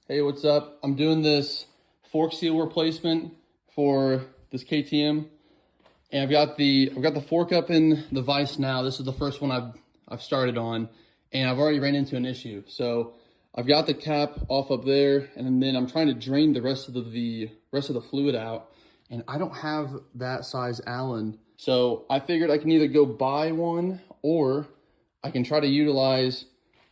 Hey, what's up? I'm doing this fork seal replacement for this KTM, and I've got the fork up in the vise now. This is the first one I've started on, and I've already ran into an issue. So I've got the cap off up there, and then I'm trying to drain the rest of the fluid out, and I don't have that size Allen. So I figured I can either go buy one or I can try to utilize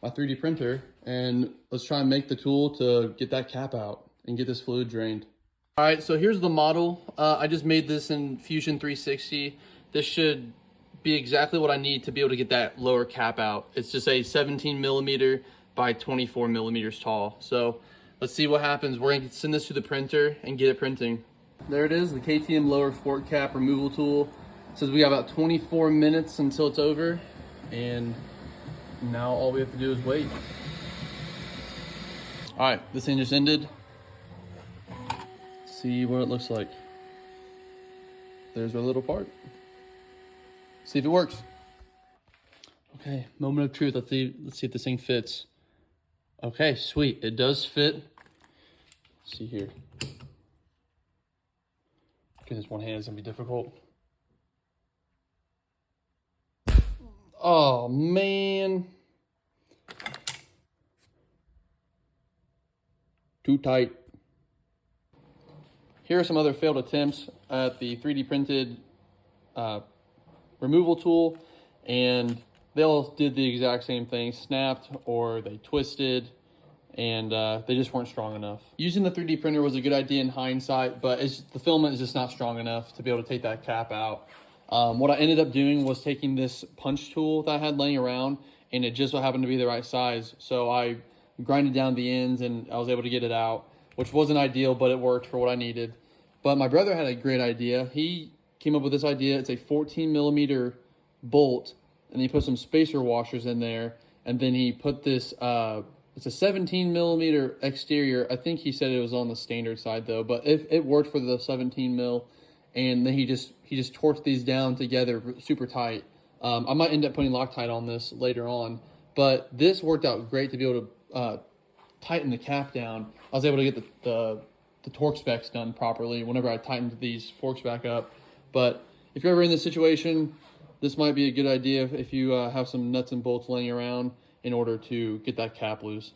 my 3D printer, and let's try and make the tool to get that cap out and get this fluid drained. All right, so here's the model. I just made this in Fusion 360. This should be exactly what I need to be able to get that lower cap out. It's just a 17 millimeter by 24 millimeters tall. So let's see what happens. We're gonna send this to the printer and get it printing. There it is, the KTM lower fork cap removal tool. It says we got about 24 minutes until it's over, and now all we have to do is wait. All right, this thing just ended. See what it looks like. There's our little part. See if it works. Okay, moment of truth. Let's see if this thing fits. Okay, sweet. It does fit. Let's see here. Okay, this one hand is gonna be difficult. Oh man. Too tight. Here are some other failed attempts at the 3D printed removal tool, and they all did the exact same thing, snapped or they twisted, and they just weren't strong enough. Using the 3D printer was a good idea in hindsight, but the filament is just not strong enough to be able to take that cap out. What I ended up doing was taking this punch tool that I had laying around, and it just so happened to be the right size. So I grinded down the ends and I was able to get it out, which wasn't ideal, but it worked for what I needed. But my brother had a great idea. He came up with this idea. It's a 14 millimeter bolt, and he put some spacer washers in there, and then he put this, it's a 17 millimeter exterior. I think he said it was on the standard side though, but it worked for the 17 mil. And then he just torqued these down together super tight. I might end up putting Loctite on this later on, but this worked out great to be able to tighten the cap down. I was able to get the torque specs done properly whenever I tightened these forks back up. But if you're ever in this situation, this might be a good idea if you have some nuts and bolts laying around in order to get that cap loose.